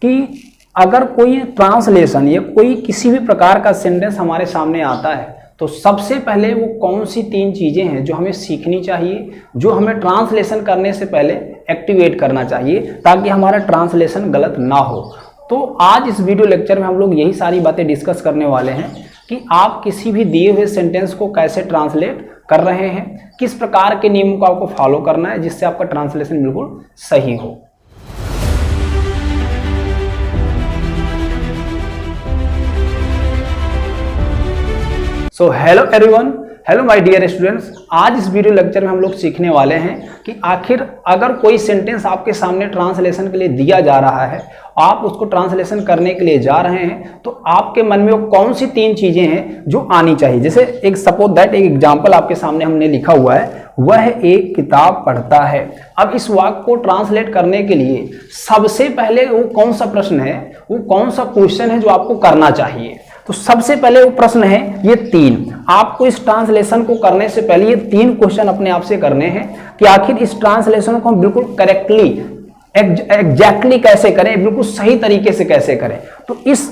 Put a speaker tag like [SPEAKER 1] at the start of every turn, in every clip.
[SPEAKER 1] कि अगर कोई ट्रांसलेशन या कोई किसी भी प्रकार का सेंटेंस हमारे सामने आता है तो सबसे पहले वो कौन सी 3 चीजें हैं जो हमें सीखनी चाहिए, जो हमें ट्रांसलेशन करने से पहले एक्टिवेट करना चाहिए ताकि हमारा ट्रांसलेशन गलत ना हो। तो आज इस वीडियो लेक्चर में हम लोग यही सारी बातें डिस्कस करने वाले हैं कि आप किसी भी दिए हुए सेंटेंस को कैसे ट्रांसलेट कर रहे हैं, किस प्रकार के नियमों को आपको फॉलो करना है जिससे आपका ट्रांसलेशन बिल्कुल सही हो। So hello everyone, hello my dear students. आज इस वीडियो लेक्चर में हम लोग सीखने वाले हैं कि आखिर अगर कोई सेंटेंस आपके सामने ट्रांसलेशन के लिए दिया जा रहा है, आप उसको ट्रांसलेशन करने के लिए जा रहे हैं, तो आपके मन में वो कौन सी 3 चीजें हैं जो आनी चाहिए। जैसे एक सपोज दैट एक एग्जांपल आपके सामने हमने लिखा हुआ है, वह एक किताब पढ़ता है। अब इस वाक्य को ट्रांसलेट करने के लिए सबसे पहले वो कौन सा प्रश्न है, वो कौन सा क्वेश्चन है जो आपको करना चाहिए। तो सबसे पहले वो प्रश्न है ये 3। आपको इस ट्रांसलेशन को करने से पहले ये 3 क्वेश्चन अपने आप से करने हैं कि आखिर इस ट्रांसलेशन को हम बिल्कुल करेक्टली एग्जैक्टली कैसे करें, बिल्कुल सही तरीके से कैसे करें। तो इस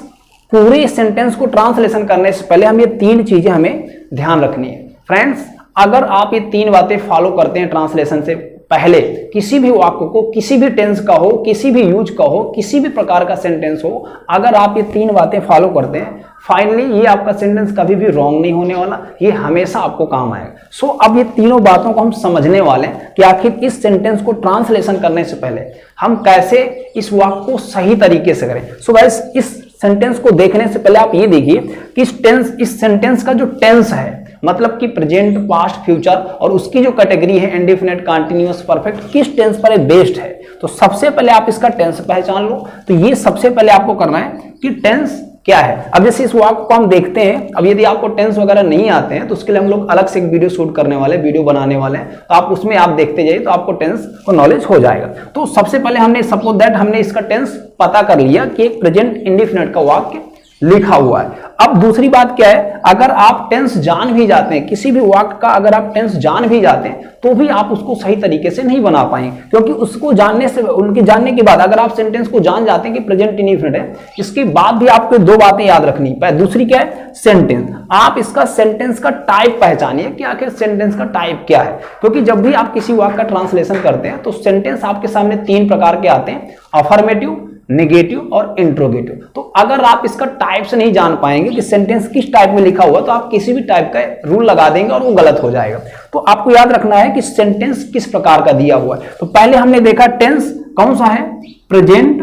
[SPEAKER 1] पूरे सेंटेंस को ट्रांसलेशन करने से पहले हम ये 3 चीजें हमें ध्यान रखनी है। फ्रेंड्स, अगर आप ये 3 बातें फॉलो करते हैं ट्रांसलेशन से पहले, किसी भी वाक्य को, किसी भी टेंस का हो, किसी भी यूज का हो, किसी भी प्रकार का सेंटेंस हो, अगर आप ये 3 बातें फॉलो करते हैं, फाइनली ये आपका सेंटेंस कभी भी रॉन्ग नहीं होने वाला, ये हमेशा आपको काम आएगा। सो अब ये तीनों बातों को हम समझने वाले हैं कि आखिर इस सेंटेंस को ट्रांसलेशन करने से पहले हम कैसे इस वाक्य को सही तरीके से करें। सो गाइस, इस सेंटेंस को देखने से पहले आप ये देखिए कि इस सेंटेंस का जो टेंस है, मतलब कि प्रेजेंट, पास्ट, फ्यूचर, और उसकी जो कैटेगरी है इंडेफिनिट, कंटीन्यूअस, परफेक्ट, किस टेंस पर बेस्ड है। तो सबसे पहले आप इसका टेंस पहचान लो। तो ये सबसे पहले आपको करना है कि टेंस क्या है। अब जैसे इस वाक्य को हम देखते हैं, अब यदि आपको टेंस वगैरह नहीं आते हैं तो उसके लिए हम लोग अलग से एक वीडियो शूट करने वाले, वीडियो बनाने वाले हैं, तो आप उसमें आप देखते जाइए तो आपको टेंस को नॉलेज हो जाएगा। तो सबसे पहले हमने सपोज दैट हमने इसका टेंस पता कर लिया कि एक प्रेजेंट इंडेफिनिट का वाक्य लिखा हुआ है। अब दूसरी बात क्या है, अगर आप टेंस जान भी जाते हैं, किसी भी वाक्य का अगर आप टेंस जान भी जाते हैं तो भी आप उसको सही तरीके से नहीं बना पाएंगे, क्योंकि उसको जानने से, उनके जानने के बाद अगर आप सेंटेंस को जान जाते हैं कि प्रेजेंट इंडेफिनिट है, इसके बाद भी आपको 2 बातें याद रखनी है। दूसरी क्या है, सेंटेंस। आप इसका सेंटेंस का टाइप पहचानिए कि आखिर सेंटेंस का टाइप क्या है, क्योंकि जब भी आप किसी वाक्य का ट्रांसलेशन करते हैं तो सेंटेंस आपके सामने 3 प्रकार के आते हैं, अफर्मेटिव, नेगेटिव और इंट्रोगेटिव। तो अगर आप इसका टाइप से नहीं जान पाएंगे कि सेंटेंस किस टाइप में लिखा हुआ, तो आप किसी भी टाइप का रूल लगा देंगे और वो गलत हो जाएगा। तो आपको याद रखना है कि सेंटेंस किस प्रकार का दिया हुआ है। तो पहले हमने देखा टेंस कौन सा है, प्रेजेंट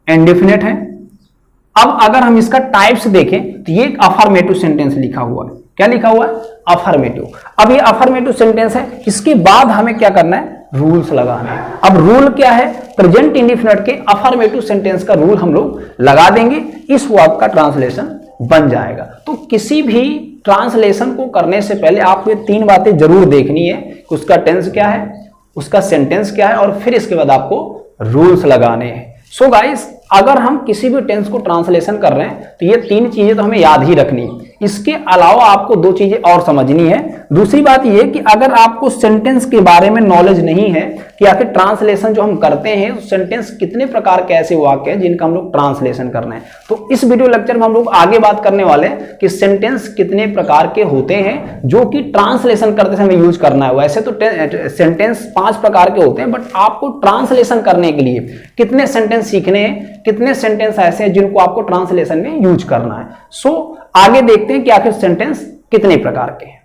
[SPEAKER 1] इंडेफिनिट है। अब अगर हम इसका टाइप से देखें तो ये एक अफर्मेटिव सेंटेंस लिखा हुआ है। क्या लिखा हुआ है, अफर्मेटिव। अब ये अफर्मेटिव सेंटेंस है, इसके बाद हमें क्या करना है, रूल्स लगाना है। अब रूल क्या है, प्रेजेंट इंडेफिनिट के अफर्मेटिव सेंटेंस का रूल हम लोग लगा देंगे, इस वाक्य का ट्रांसलेशन बन जाएगा। तो किसी भी ट्रांसलेशन को करने से पहले आपको ये 3 बातें जरूर देखनी है कि उसका टेंस क्या है, उसका सेंटेंस क्या है, और फिर इसके बाद आपको रूल्स लगाने हैं। सो गाइस, अगर हम किसी भी टेंस को ट्रांसलेशन कर रहे हैं तो ये 3 चीजें तो हमें याद ही रखनी है। इसके अलावा आपको 2 चीजें और समझनी है। दूसरी बात ये कि अगर आपको सेंटेंस के बारे में नॉलेज नहीं है कि आखिर ट्रांसलेशन जो हम करते हैं, सेंटेंस कितने प्रकार के ऐसे वाक्य हैं जिनका हम लोग ट्रांसलेशन करना है, तो इस वीडियो लेक्चर में हम लोग आगे बात करने वाले हैं कि सेंटेंस कितने प्रकार के होते हैं जो कि ट्रांसलेशन करते समय यूज करना है। वैसे तो सेंटेंस 5 प्रकार के होते हैं, बट आपको ट्रांसलेशन करने के लिए कितने सेंटेंस सीखने हैं, कितने सेंटेंस ऐसे हैं जिनको आपको ट्रांसलेशन में यूज करना है। सो आगे देखते हैं कि आखिर सेंटेंस कितने प्रकार के हैं।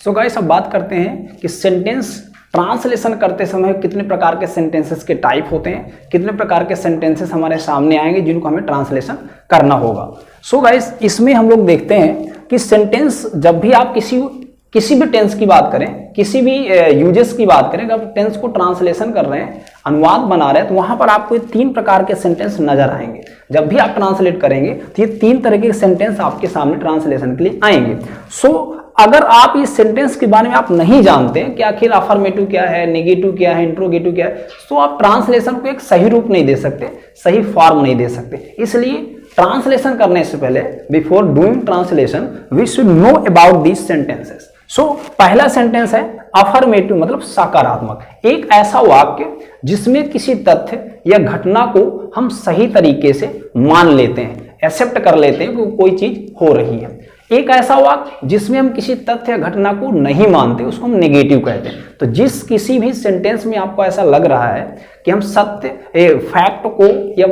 [SPEAKER 1] सो गाइस, अब बात करते हैं कि सेंटेंस ट्रांसलेशन करते समय कितने प्रकार के सेंटेंसेस के टाइप होते हैं, कितने प्रकार के सेंटेंसेस हमारे सामने आएंगे जिनको हमें ट्रांसलेशन करना होगा। सो गाइस, इसमें हम लोग देखते हैं कि सेंटेंस, जब भी आप किसी भी टेंस की बात करें, किसी भी यूजेस की बात करें, अगर टेंस को ट्रांसलेशन कर रहे हैं, अनुवाद बना रहे हैं, तो वहां पर आपको 3 प्रकार के सेंटेंस नजर आएंगे। जब भी आप ट्रांसलेट करेंगे तो ये 3 तरह के सेंटेंस आपके सामने ट्रांसलेशन के लिए आएंगे। सो अगर आप इस सेंटेंस के बारे में आप नहीं जानते कि आखिर अफर्मेटिव क्या है, नेगेटिव क्या है, इंट्रोगेटिव क्या है, तो आप ट्रांसलेशन को एक सही रूप नहीं दे सकते, सही फॉर्म नहीं दे सकते। इसलिए ट्रांसलेशन करने से पहले before doing translation we should know about these sentences. So पहला सेंटेंस है अफर्मेटिव मतलब सकारात्मक, एक ऐसा वाक्य जिसमें किसी तथ्य या घटना को हम सही तरीके से मान लेते हैं, एक्सेप्ट कर लेते हैं कि कोई चीज हो रही है। एक ऐसा वाक्य जिसमें हम किसी तथ्य या घटना को नहीं मानते उसको हम नेगेटिव कहते हैं। तो जिस किसी भी सेंटेंस में आपको ऐसा लग रहा है कि हम सत्य फैक्ट को या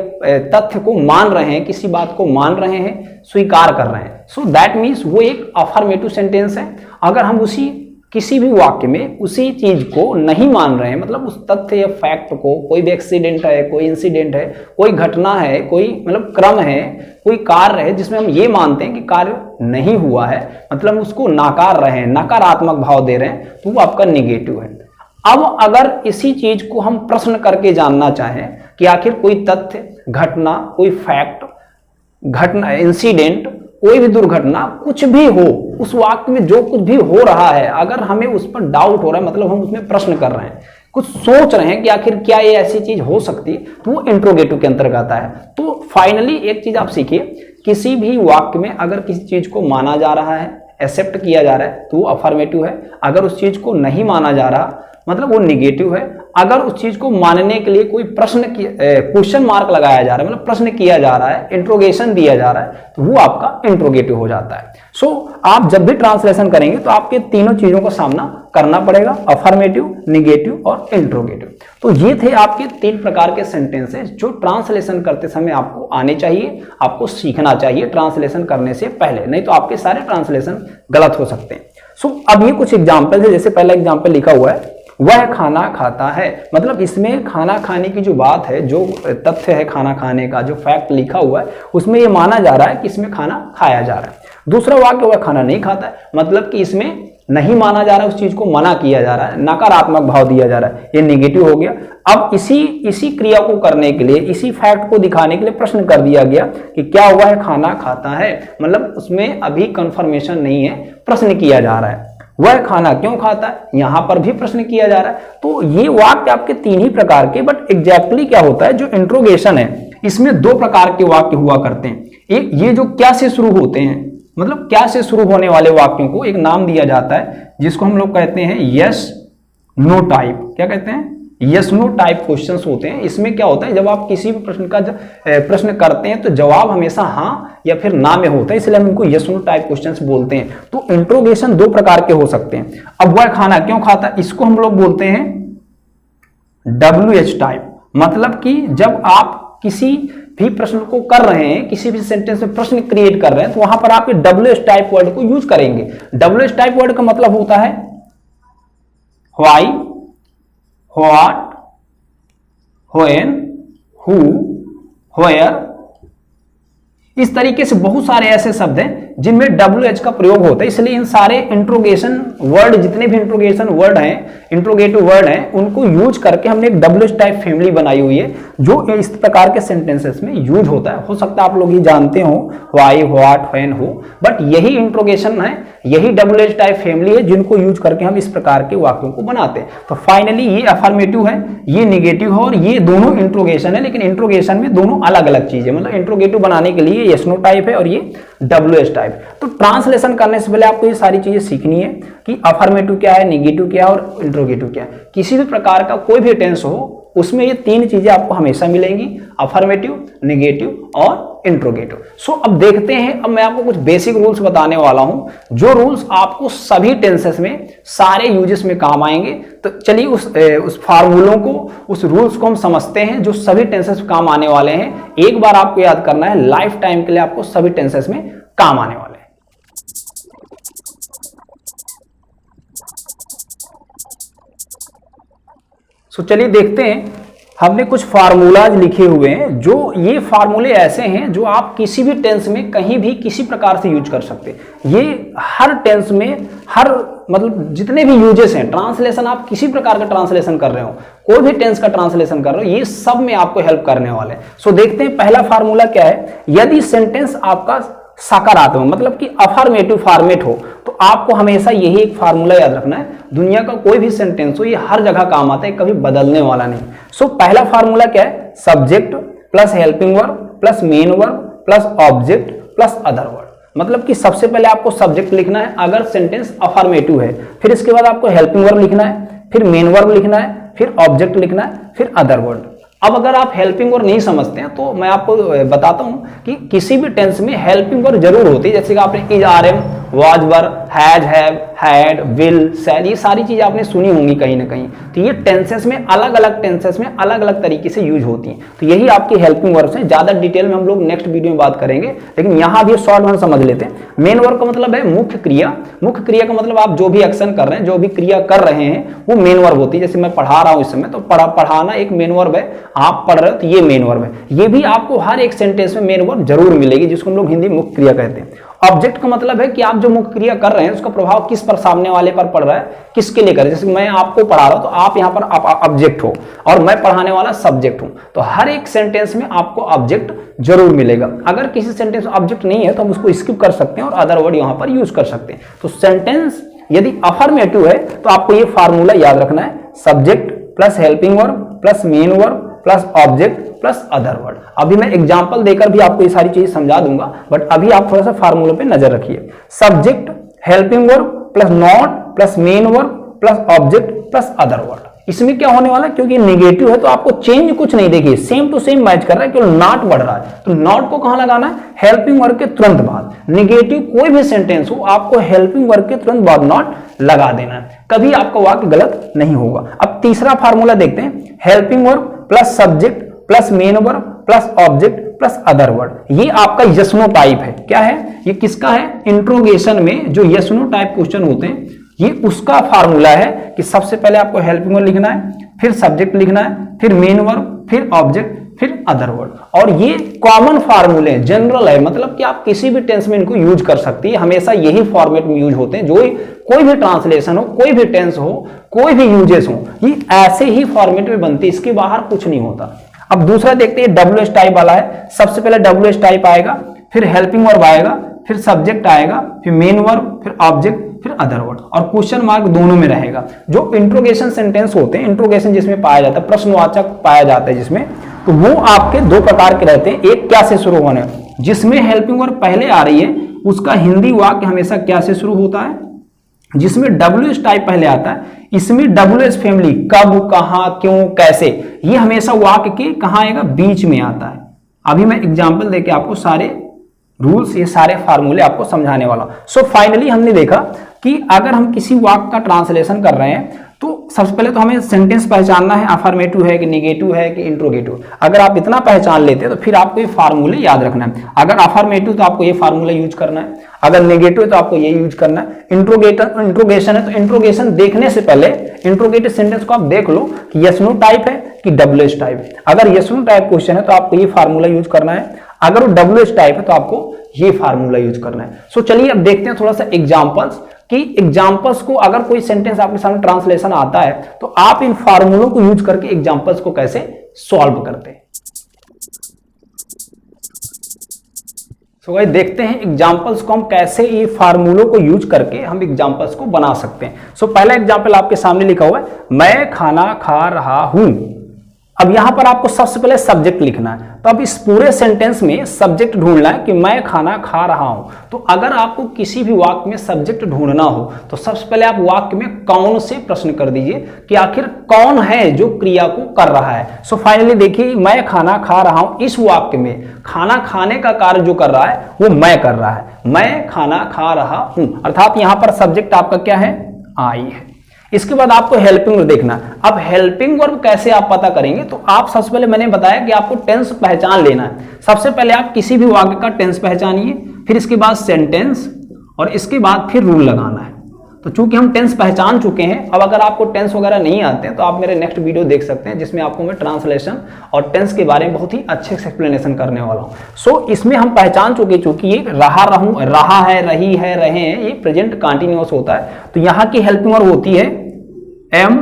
[SPEAKER 1] तथ्य को मान रहे हैं, किसी बात को मान रहे हैं, स्वीकार कर रहे हैं, सो दैट मीन्स वो एक अफर्मेटिव सेंटेंस है। अगर हम उसी किसी भी वाक्य में उसी चीज को नहीं मान रहे हैं, मतलब उस तथ्य या फैक्ट को, कोई भी एक्सीडेंट है, कोई इंसिडेंट है, कोई घटना है, कोई मतलब क्रम है, कोई कार्य है जिसमें हम ये मानते हैं कि कार्य नहीं हुआ है, मतलब उसको नाकार रहे हैं, नकारात्मक भाव दे रहे हैं, तो वो आपका निगेटिव है। अब अगर इसी चीज को हम प्रश्न करके जानना चाहें कि आखिर कोई तथ्य, घटना, कोई फैक्ट, घटना, इंसिडेंट, कोई भी दुर्घटना, कुछ भी हो, उस वाक्य में जो कुछ भी हो रहा है, अगर हमें उस पर डाउट हो रहा है, मतलब हम उसमें प्रश्न कर रहे हैं, कुछ सोच रहे हैं कि आखिर क्या ये ऐसी चीज हो सकती है, तो वो इंट्रोगेटिव के अंतर्गत आता है। तो फाइनली एक चीज आप सीखिए, किसी भी वाक्य में अगर किसी चीज को माना जा रहा है, एक्सेप्ट किया जा रहा है, तो वो अफर्मेटिव है। अगर उस चीज को नहीं माना जा रहा मतलब वो निगेटिव है। अगर उस चीज को मानने के लिए कोई प्रश्न क्वेश्चन मार्क लगाया जा रहा है, मतलब प्रश्न किया जा रहा है, इंट्रोगेशन दिया जा रहा है, तो वो आपका इंट्रोगेटिव हो जाता है। सो आप जब भी ट्रांसलेशन करेंगे तो आपके तीनों चीजों का सामना करना पड़ेगा, अफर्मेटिव, निगेटिव और इंट्रोगेटिव। तो ये थे आपके 3 प्रकार के सेंटेंसेस जो ट्रांसलेशन करते समय आपको आने चाहिए, आपको सीखना चाहिए ट्रांसलेशन करने से पहले, नहीं तो आपके सारे ट्रांसलेशन गलत हो सकते हैं। सो अब ये कुछ एग्जाम्पल है, जैसे पहला एग्जाम्पल लिखा हुआ है, वह खाना खाता है, मतलब इसमें खाना खाने की जो बात है, जो तथ्य है खाना खाने का, जो फैक्ट लिखा हुआ है, उसमें ये माना जा रहा है कि इसमें खाना खाया जा रहा है। दूसरा वाक्य, वह खाना नहीं खाता है, मतलब कि इसमें नहीं माना जा रहा है, उस चीज को मना किया जा रहा है, नकारात्मक भाव दिया जा रहा है, ये नेगेटिव हो गया। अब इसी क्रिया को करने के लिए, इसी फैक्ट को दिखाने के लिए प्रश्न कर दिया गया कि क्या हुआ है, खाना खाता है, मतलब उसमें अभी कंफर्मेशन नहीं है, प्रश्न किया जा रहा है। वह खाना क्यों खाता है, यहां पर भी प्रश्न किया जा रहा है। तो ये वाक्य आपके 3 ही प्रकार के, बट एग्जैक्टली क्या होता है, जो इंट्रोगेशन है इसमें 2 प्रकार के वाक्य हुआ करते हैं। एक ये जो क्या से शुरू होते हैं, मतलब क्या से शुरू होने वाले वाक्यों को एक नाम दिया जाता है जिसको हम लोग कहते हैं यस नो टाइप। क्या कहते हैं, यस नो टाइप क्वेश्चंस होते हैं। इसमें क्या होता है, जब आप किसी भी प्रश्न का प्रश्न करते हैं तो जवाब हमेशा हाँ या फिर ना में होता है, इसलिए हम इनको यस नो टाइप क्वेश्चंस बोलते हैं। तो इंट्रोगेशन 2 प्रकार के हो सकते हैं। अब वह खाना क्यों खाता है, इसको हम लोग बोलते हैं WH टाइप, मतलब कि जब आप किसी भी प्रश्न को कर रहे हैं, किसी भी सेंटेंस में प्रश्न क्रिएट कर रहे हैं, तो वहां पर आप WH टाइप वर्ड को यूज करेंगे। WH टाइप वर्ड का मतलब होता है why, what, when, who, where. इस तरीके से बहुत सारे ऐसे शब्द हैं जिनमें WH का प्रयोग होता है, इसलिए इन सारे इंट्रोगेशन वर्ड, जितने भी इंट्रोगेशन वर्ड हैं, इंट्रोगेटिव वर्ड हैं, उनको यूज करके हमने एक WH टाइप फैमिली बनाई हुई है जो इस प्रकार के सेंटेंसेस में यूज होता है। हो सकता है आप लोग ये जानते हो, why, what, when, who, but यही इंट्रोगेशन है, यही WH टाइप फैमिली है जिनको यूज करके हम इस प्रकार के वाक्यों को बनाते हैं। तो फाइनली ये अफर्मेटिव है, ये निगेटिव है, और ये दोनों इंट्रोगेशन है, लेकिन इंट्रोगेशन में दोनों अलग अलग चीजें, मतलब इंट्रोगेटिव बनाने के लिए यस नो टाइप है और ये WH टाइप। तो ट्रांसलेशन करने से पहले आपको ये सारी चीजें सीखनी है कि अफर्मेटिव क्या है, नेगेटिव क्या है और इंट्रोगेटिव क्या है। किसी भी प्रकार का कोई भी टेंस हो उसमें ये 3 चीजें आपको हमेशा मिलेंगी, अफर्मेटिव, नेगेटिव और इंट्रोगेटिव। सो अब देखते हैं, अब मैं आपको कुछ बेसिक रूल्स बताने वाला हूं जो रूल्स आपको सभी टेंसेस में, सारे यूजेस में काम आएंगे। तो चलिए उस फार्मूलों को, उस रूल्स को हम समझते हैं जो सभी टेंसेस में काम आने वाले हैं। एक बार आपको याद करना है, लाइफ टाइम के लिए आपको सभी टेंसेस में काम आने वाले हैं। सो चलिए देखते हैं, हमने कुछ फार्मूलाज लिखे हुए हैं, जो ये फार्मूले ऐसे हैं जो आप किसी भी टेंस में कहीं भी किसी प्रकार से यूज कर सकते हैं। ये हर टेंस में, हर मतलब जितने भी यूजेस हैं, ट्रांसलेशन आप किसी प्रकार का ट्रांसलेशन कर रहे हो, कोई भी टेंस का ट्रांसलेशन कर रहे हो, ये सब में आपको हेल्प करने वाले हैं। सो देखते हैं पहला फार्मूला क्या है। यदि सेंटेंस आपका सकारात्मक मतलब कि अफर्मेटिव फॉर्मेट हो तो आपको हमेशा यही एक फार्मूला याद रखना है, दुनिया का कोई भी सेंटेंस हो ये हर जगह काम आता है, कभी बदलने वाला नहीं। सो पहला फार्मूला क्या है, subject plus helping verb plus main verb plus object plus other word. मतलब कि सबसे पहले आपको सब्जेक्ट लिखना है अगर सेंटेंस अफर्मेटिव है, फिर इसके बाद आपको हेल्पिंग वर्ब लिखना है, फिर मेन वर्ब लिखना है, फिर ऑब्जेक्ट लिखना है, फिर अदर वर्ड। अब अगर आप हेल्पिंग वर्ब नहीं समझते हैं तो मैं आपको बताता हूं कि किसी भी टेंस में हेल्पिंग वर्ब जरूर होती है। जैसे कि आपने is, are, am, was, were, has, have, had, will, shall, ये सारी चीजें आपने सुनी होंगी कहीं ना कहीं। तो ये टेंसेस में अलग अलग टेंसेस में अलग अलग तरीके से यूज होती हैं। तो यही आपकी हेल्पिंग वर्ब्स हैं। ज्यादा डिटेल में हम लोग नेक्स्ट वीडियो में बात करेंगे, लेकिन यहां भी शॉर्ट में समझ लेते हैं। मेन वर्ब का मतलब है मुख्य क्रिया। मुख्य क्रिया का मतलब आप जो भी एक्शन कर रहे हैं, जो भी क्रिया कर रहे हैं, वो मेन वर्ब होती है। जैसे मैं पढ़ा रहा हूं इस समय, तो पढ़ाना एक मेन वर्ब है। आप पढ़ रहे हो तो ये मेन वर्ब है। ये भी आपको हर एक सेंटेंस में मेन वर्ब जरूर मिलेगी, जिसको हम लोग हिंदी में मुख्य क्रिया कहते हैं। ऑब्जेक्ट का मतलब है कि आप जो मुख्य क्रिया कर रहे हैं उसका प्रभाव किस पर, सामने वाले पर पड़ रहा है, किसके लिए कर रहे हैं। जैसे मैं आपको पढ़ा रहा हूं तो आप यहां पर ऑब्जेक्ट हो और मैं पढ़ाने वाला सब्जेक्ट हूं। तो हर एक सेंटेंस में आपको ऑब्जेक्ट जरूर मिलेगा। अगर किसी सेंटेंस में ऑब्जेक्ट नहीं है तो हम उसको स्किप कर सकते हैं और अदर वर्ड यहां पर यूज कर सकते हैं। तो सेंटेंस यदि अफर्मेटिव है तो आपको ये फार्मूला याद रखना है, subject plus helping verb plus main verb plus object plus other word. अभी मैं एग्जांपल देकर भी आपको ये सारी चीजें समझा दूंगा, बट अभी आप थोड़ा सा फार्मूले पे नजर रखिए। Subject, helping verb plus not plus main verb plus object plus other word. इसमें क्या होने वाला है, क्योंकि नेगेटिव है तो आपको चेंज कुछ नहीं, देखिए सेम टू सेम मैच कर रहा है, केवल नॉट बढ़ रहा है। तो नॉट को कहां लगाना है, हेल्पिंग वर्ब के तुरंत बाद। नेगेटिव कोई भी सेंटेंस हो आपको हेल्पिंग वर्ब के तुरंत बाद नॉट लगा देना है, कभी आपका वाक्य गलत नहीं होगा। अब तीसरा फार्मूला देखते हैं, helping verb plus subject plus main verb plus object plus other word. ये आपका यस नो टाइप है। क्या है ये, किसका है, इंट्रोगेशन में जो यस नो टाइप क्वेश्चन होते हैं, ये उसका फार्मूला है कि सबसे पहले आपको हेल्पिंग वर्ब लिखना है, फिर सब्जेक्ट लिखना है, फिर मेन वर्ब, फिर ऑब्जेक्ट, फिर अदर वर्ड। और ये कॉमन फार्मूले जनरल है, मतलब कि आप किसी भी टेंस में इनको यूज कर सकती है। हमेशा यही फॉर्मेट में यूज होते हैं। जो कोई भी ट्रांसलेशन हो, कोई भी टेंस हो, कोई भी यूजेस हो, ये ऐसे ही फॉर्मेट में बनती है, इसके बाहर कुछ नहीं होता। अब दूसरा देखते हैं, WH टाइप वाला है। सबसे पहले WH टाइप आएगा, फिर हेल्पिंग वर्ब आएगा, फिर सब्जेक्ट आएगा, फिर मेन वर्ब, फिर ऑब्जेक्ट, फिर अदर वर्ड, और क्वेश्चन मार्क दोनों में रहेगा। जो इंट्रोगेशन सेंटेंस होते हैं, इंट्रोगेशन जिसमें पाया जाता है, प्रश्नवाचक पाया जाता है जिसमें, तो वो आपके दो प्रकार के रहते हैं। एक क्या से शुरू होने, जिसमें हेल्पिंग वर्ब पहले आ रही है उसका हिंदी वाक्य हमेशा क्या से शुरू होता है, जिसमें WH टाइप पहले आता है, इसमें WH फैमिली कब, कहां, क्यों, कैसे, ये हमेशा वाक्य के कहां आएगा, बीच में आता है। अभी मैं एग्जांपल देके आपको सारे रूल्स, ये सारे फार्मूले आपको समझाने वाला। सो फाइनली हमने देखा कि अगर हम किसी वाक्य का ट्रांसलेशन कर रहे हैं तो सबसे पहले तो हमें सेंटेंस पहचानना है, अफर्मेटिव है कि नेगेटिव है कि इंट्रोगेटिव। अगर आप इतना पहचान लेते हैं तो फिर आपको ये फार्मूले याद रखना है। अगर अफर्मेटिव तो आपको ये फार्मूला यूज करना है, अगर नेगेटिव है तो आपको ये यूज करना है। इंट्रोगेशन है तो इंट्रोगेशन देखने से पहले इंट्रोगेटिव सेंटेंस को आप देख लो कि यस नो टाइप है कि WH टाइप है। अगर यस नो टाइप क्वेश्चन है तो आपको ये फार्मूला यूज करना है, अगर वो WH टाइप है तो आपको ये फार्मूला यूज करना है। सो चलिए अब देखते हैं थोड़ा सा एग्जांपल्स, कि एग्जांपल्स को, अगर कोई सेंटेंस आपके सामने ट्रांसलेशन आता है तो आप इन फार्मूलों को यूज करके एग्जांपल्स को कैसे सॉल्व करते हैं। सो गाइस देखते हैं एग्जांपल्स को हम कैसे ये फार्मूलों को यूज करके हम एग्जांपल्स को बना सकते हैं। सो पहला एग्जांपल आपके सामने लिखा हुआ है, मैं खाना खा रहा हूं। अब यहां पर आपको सबसे पहले सब्जेक्ट लिखना है, तो अब इस पूरे सेंटेंस में सब्जेक्ट ढूंढना है कि मैं खाना खा रहा हूं। तो अगर आपको किसी भी वाक्य में सब्जेक्ट ढूंढना हो तो सबसे पहले आप वाक्य में कौन से प्रश्न कर दीजिए कि आखिर कौन है जो क्रिया को कर रहा है। सो फाइनली देखिए, मैं खाना खा रहा हूं, इस वाक्य में खाना खाने का कार्य जो कर रहा है वो मैं कर रहा है, मैं खाना खा रहा हूं, अर्थात यहां पर सब्जेक्ट आपका क्या है, आई है। इसके बाद आपको हेल्पिंग वर्ब देखना। अब हेल्पिंग वर्ब कैसे आप पता करेंगे, तो आप सबसे पहले मैंने बताया कि आपको टेंस पहचान लेना है। सबसे पहले आप किसी भी वाक्य का टेंस पहचानिए, फिर इसके बाद सेंटेंस, और इसके बाद फिर रूल लगाना है। तो चूंकि हम टेंस पहचान चुके हैं, अब अगर आपको टेंस वगैरह नहीं आते हैं तो आप मेरे नेक्स्ट वीडियो देख सकते हैं, जिसमें आपको मैं ट्रांसलेशन और टेंस के बारे में बहुत ही अच्छे से एक्सप्लेनेशन करने वाला हूं। सो इसमें हम पहचान चुके, चूंकि ये रहा, रहूं, रहा है, रही है, रहे हैं, ये प्रेजेंट कंटिन्यूअस होता है। तो यहां की हेल्पिंग वर्ब होती है एम,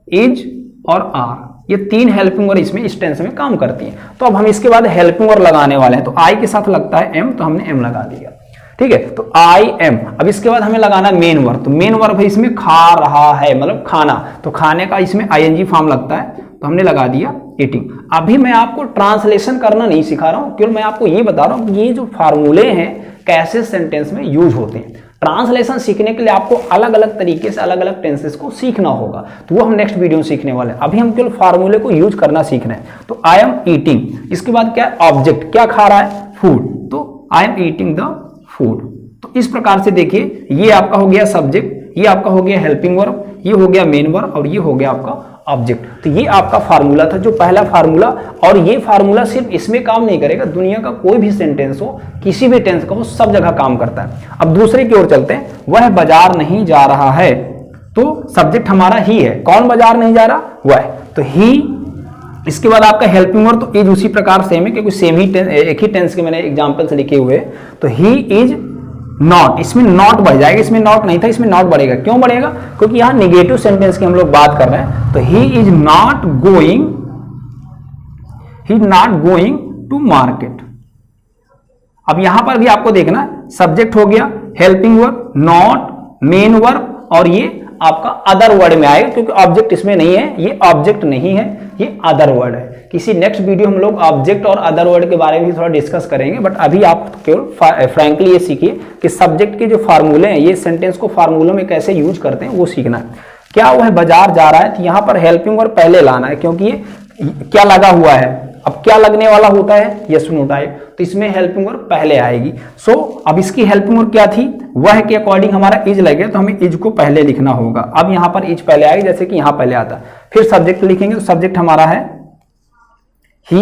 [SPEAKER 1] इज और आर। ये तीन हेल्पिंग वर्ब इसमें इस टेंस में काम करती हैं। तो अब हम इसके बाद हेल्पिंग वर्ब लगाने वाले हैं। तो आई के साथ लगता है एम, तो हमने एम लगा दिया, ठीक है। तो आई एम। अब इसके बाद हमें लगाना मेन वर्ब। तो मेन वर्ब है इसमें खा रहा है, मतलब खाना, तो खाने का इसमें आईएनजी फॉर्म लगता है, तो हमने लगा दिया ईटिंग। अभी मैं आपको ट्रांसलेशन करना नहीं सिखा रहा हूं, केवल मैं आपको ये बता रहा हूं कि ये जो फार्मूले हैं कैसे सेंटेंस में यूज होते हैं। ट्रांसलेशन सीखने के लिए आपको अलग अलग तरीके से अलग अलग टेंसेस को सीखना होगा, तो वो हम नेक्स्ट वीडियो में सीखने वाले हैं। अभी हम केवल फार्मूले को यूज करना सीख रहे हैं। तो आई एम ईटिंग, इसके बाद क्या है, ऑब्जेक्ट, क्या खा रहा है, फूड, तो I am eating the food. तो इस प्रकार से देखिए, ये आपका हो गया सब्जेक्ट, ये आपका हो गया हेल्पिंग वर्ब, ये हो गया मेन वर्ब और ये हो गया आपका ऑब्जेक्ट। तो ये आपका फार्मूला था, जो पहला फार्मूला। और ये फार्मूला सिर्फ इसमें काम नहीं करेगा, दुनिया का कोई भी सेंटेंस हो, किसी भी टेंस का हो, सब जगह काम करता है। अब दूसरे की ओर चलते हैं, वह बाजार नहीं जा रहा है, तो सब्जेक्ट हमारा ही है। कौन बाजार नहीं जा रहा, वह, तो ही। इसके बाद आपका हेल्पिंग वर्ब, तो इज उसी प्रकार सेम है, क्योंकि सेम ही एक ही टेंस के मैंने एग्जांपल से लिखे हुए। तो ही इज नॉट, इसमें नॉट बढ़ जाएगा, इसमें नॉट नहीं था, इसमें नॉट बढ़ेगा। क्यों बढ़ेगा, क्योंकि यहां निगेटिव सेंटेंस की हम लोग बात कर रहे हैं। तो he is not going to market. अब यहां पर भी आपको देखना है, सब्जेक्ट हो गया, helping verb, not, main verb और ये आपका अदर वर्ड में आएगा, क्योंकि ऑब्जेक्ट इसमें नहीं है, ये ऑब्जेक्ट नहीं है, ये अदर वर्ड है। किसी नेक्स्ट वीडियो हम लोग ऑब्जेक्ट और अदर वर्ड के बारे में भी थोड़ा डिस्कस करेंगे, बट अभी आप केवल फ्रैंकली ये सीखिए कि सब्जेक्ट के जो फार्मूले हैं, ये सेंटेंस को फार्मूलों में कैसे यूज करते हैं वो सीखना है। क्या वह बाजार जा रहा है, तो यहां पर हेल्पिंग वर्ब पहले लाना है, क्योंकि ये क्या लगा हुआ है। अब क्या लगने वाला होता है, यस नो टाइप, तो इसमें हेल्पिंग वर्ब पहले आएगी। सो अब इसकी हेल्पिंग वर्ब क्या थी, वह के अकॉर्डिंग हमारा इज लगे, तो हमें इज को पहले लिखना होगा। अब यहां पर इज पहले आएगी, जैसे कि यहां पहले आता। फिर सब्जेक्ट लिखेंगे, तो सब्जेक्ट हमारा है ही।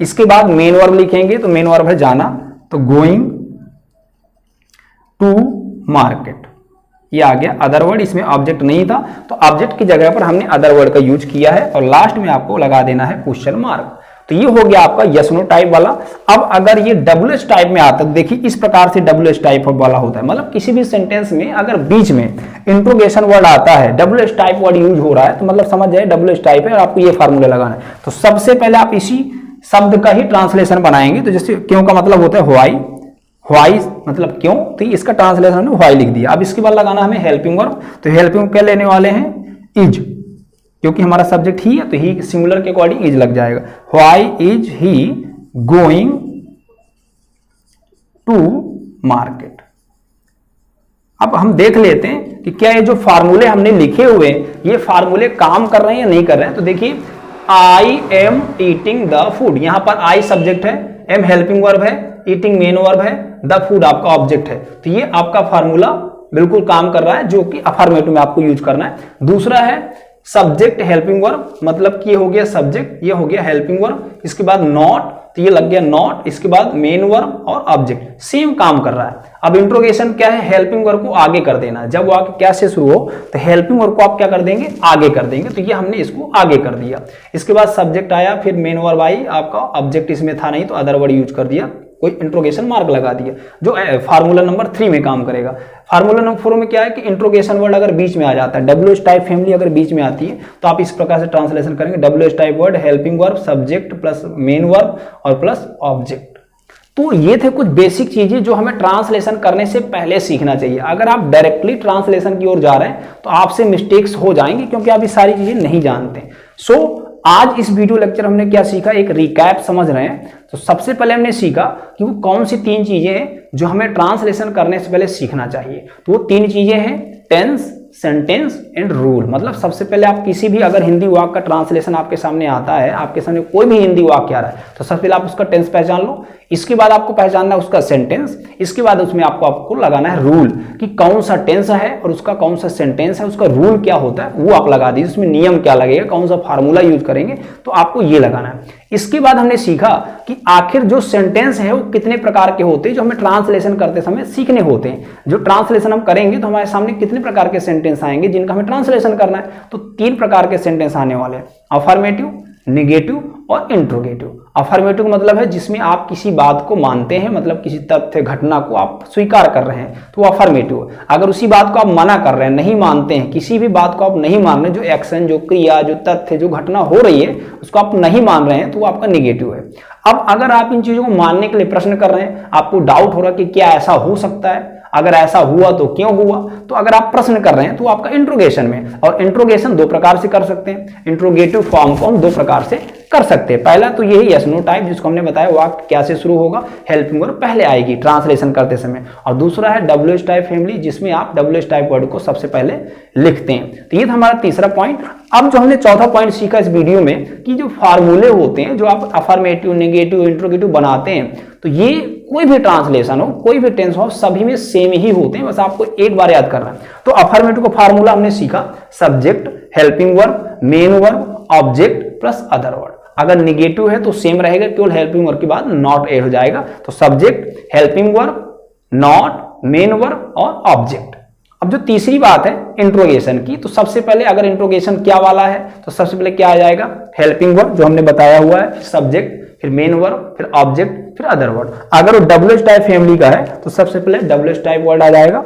[SPEAKER 1] इसके बाद मेन वर्ब लिखेंगे, तो मेन वर्ब है जाना, तो गोइंग टू मार्केट, ये आ गया अदर वर्ड। इसमें ऑब्जेक्ट नहीं था, तो ऑब्जेक्ट की जगह पर हमने अदर वर्ड का यूज किया है। और लास्ट में आपको लगा देना है क्वेश्चन मार्क। तो ये हो गया आपका यस नो टाइप वाला। अब अगर ये डब्ल्यूएच टाइप में आता है, देखिए इस प्रकार से डब्ल्यूएच टाइप वाला होता है, मतलब किसी भी सेंटेंस में अगर बीच में इंट्रोगेशन वर्ड आता है, डब्ल्यूएच टाइप वर्ड यूज हो रहा है, तो मतलब समझ जाए डब्ल्यूएच टाइप है और आपको ये फार्मूला लगाना है। तो सबसे पहले आप इसी शब्द का ही ट्रांसलेशन बनाएंगे। तो जैसे क्यों का मतलब होता है व्हाई, व्हाई मतलब क्यों, तो इसका ट्रांसलेशन हमने व्हाई लिख दिया। अब इसके बाद लगाना हमें हेल्पिंग वर्ब, तो हेल्पिंग क्या लेने वाले हैं, इज, क्योंकि हमारा सब्जेक्ट ही है, तो ही सिंगुलर के अकॉर्डिंग इज लग जाएगा। Why is he going to market. अब हम देख लेते हैं कि क्या ये जो फार्मूले हमने लिखे हुए ये फार्मूले काम कर रहे हैं या नहीं कर रहे हैं। तो देखिए, I am eating the food, यहां पर आई सब्जेक्ट है, एम हेल्पिंग वर्ब है, ईटिंग मेन वर्ब है, द फूड आपका ऑब्जेक्ट है। तो ये आपका फार्मूला बिल्कुल काम कर रहा है, जो कि अफर्मेटिव में आपको यूज करना है। दूसरा है सब्जेक्ट हेल्पिंग वर्ब, मतलब कि ये हो गया सब्जेक्ट, ये हो गया हेल्पिंग वर्ब, इसके बाद नॉट, तो ये लग गया नॉट, इसके बाद मेन वर्ब और ऑब्जेक्ट, सेम काम कर रहा है। अब इंट्रोगेशन क्या है, हेल्पिंग वर्ब को आगे कर देना। जब वाक्य क्या से शुरू हो, तो हेल्पिंग वर्ब को आप क्या कर देंगे, आगे कर देंगे। तो ये हमने इसको आगे कर दिया। इसके बाद सब्जेक्ट आया, फिर मेन वर्ब आई, आपका ऑब्जेक्ट इसमें था नहीं, तो अदर वर्ड यूज कर दिया, कोई इंट्रोगेशन मार्क लगा दिया, जो फार्मूला नंबर 3 में काम करेगा। फार्मूला नंबर 4 में क्या है कि इंट्रोगेशन वर्ड अगर बीच में आ जाता है, डब्ल्यूएच टाइप फैमिली अगर बीच में आती है, तो आप इस प्रकार से ट्रांसलेशन करेंगे, WH type word, helping verb, subject plus main verb और प्लस ऑब्जेक्ट। तो ये थे कुछ बेसिक चीजें जो हमें ट्रांसलेशन करने से पहले सीखना चाहिए। अगर आप डायरेक्टली ट्रांसलेशन की ओर जा रहे हैं तो आपसे मिस्टेक्स हो जाएंगे, क्योंकि आप ये सारी चीजें नहीं जानते। सो आज इस वीडियो लेक्चर हमने क्या सीखा, एक रिकैप समझ रहे हैं। तो सबसे पहले हमने सीखा कि वो कौन सी 3 चीजें हैं जो हमें ट्रांसलेशन करने से पहले सीखना चाहिए। तो वो 3 चीजें हैं, टेंस, सेंटेंस एंड रूल। मतलब सबसे पहले आप किसी भी अगर हिंदी वाक्य का ट्रांसलेशन आपके सामने आता है, आपके सामने कोई भी हिंदी वाक्य आ रहा है, तो सबसे पहले आप उसका टेंस पहचान लो, इसके बाद आपको पहचानना है उसका सेंटेंस, इसके बाद उसमें आपको लगाना है रूल, कि कौन सा टेंस है और उसका कौन सा सेंटेंस है, उसका रूल क्या होता है वो आप लगा दीजिए, उसमें नियम क्या लगेगा, कौन सा फार्मूला यूज करेंगे, तो आपको ये लगाना है। इसके बाद हमने सीखा कि आखिर जो सेंटेंस है वो कितने प्रकार के होते हैं, जो हमें ट्रांसलेशन करते समय सीखने होते हैं। जो ट्रांसलेशन हम करेंगे तो हमारे सामने कितने प्रकार के सेंटेंस आएंगे जिनका हमें ट्रांसलेशन करना है। तो 3 प्रकार के सेंटेंस आने वाले हैं, अफर्मेटिव, नेगेटिव और इंट्रोगेटिव। अफर्मेटिव मतलब है जिसमें आप किसी बात को मानते हैं, मतलब किसी तथ्य घटना को आप स्वीकार कर रहे हैं तो वो अफर्मेटिव है। अगर उसी बात को आप मना कर रहे हैं, नहीं मानते हैं, किसी भी बात को आप नहीं मान रहे, जो एक्शन, जो क्रिया, जो तथ्य, जो घटना हो रही है उसको आप नहीं मान रहे हैं तो वो आपका निगेटिव है। अब अगर आप इन चीजों को मानने के लिए प्रश्न कर रहे हैं, आपको डाउट हो रहा है कि क्या ऐसा हो सकता है, अगर ऐसा हुआ तो क्यों हुआ, तो अगर आप प्रश्न कर रहे हैं तो आपका इंट्रोगेशन में। और इंट्रोगेशन दो प्रकार से कर सकते हैं, इंट्रोगेटिव फॉर्म को हम दो प्रकार से कर सकते हैं। पहला तो यही यस नो टाइप जिसको हमने बताया, वाक्य क्या से शुरू होगा, हेल्पिंग वर्ब पहले आएगी ट्रांसलेशन करते समय। और दूसरा है WH टाइप फैमिली जिसमें आप WH टाइप वर्ड को सबसे पहले लिखते हैं। तो ये था हमारा तीसरा पॉइंट। अब जो हमने चौथा पॉइंट सीखा इस वीडियो में कि जो फार्मूले होते हैं जो आप अफर्मेटिव, नेगेटिव, इंट्रोगेटिव बनाते हैं, तो ये कोई भी ट्रांसलेशन हो, कोई भी टेंस हो, सभी में सेम ही होते हैं, बस आपको एक बार याद करना है। तो अफर्मेटिव का फार्मूला हमने सीखा, subject, helping verb, main verb, object plus other word. अगर निगेटिव है तो सेम रहेगा, केवल हेल्पिंग वर्ब के बाद नॉट ऐड हो जाएगा। तो subject, helping verb, not, main verb और ऑब्जेक्ट। अब जो तीसरी बात है इंट्रोगेशन की, तो सबसे पहले अगर इंट्रोगेशन क्या वाला है तो सबसे पहले क्या आ जाएगा, हेल्पिंग वर्ब जो हमने बताया हुआ है, सब्जेक्ट, फिर मेन वर्ब, फिर ऑब्जेक्ट, फिर अदर वर्ड। अगर वो WH टाइप फैमिली का है तो सबसे पहले WH टाइप वर्ड आ जाएगा,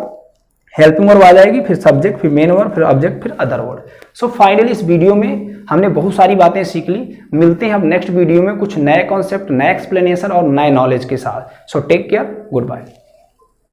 [SPEAKER 1] हेल्पिंग वर्ब आ जाएगी, फिर सब्जेक्ट, फिर मेन वर्ब, फिर ऑब्जेक्ट, फिर अदर वर्ड। सो फाइनली इस वीडियो में हमने बहुत सारी बातें सीख ली। मिलते हैं अब नेक्स्ट वीडियो में कुछ नए कॉन्सेप्ट, नए एक्सप्लेनेशन और नए नॉलेज के साथ। So take care, good bye.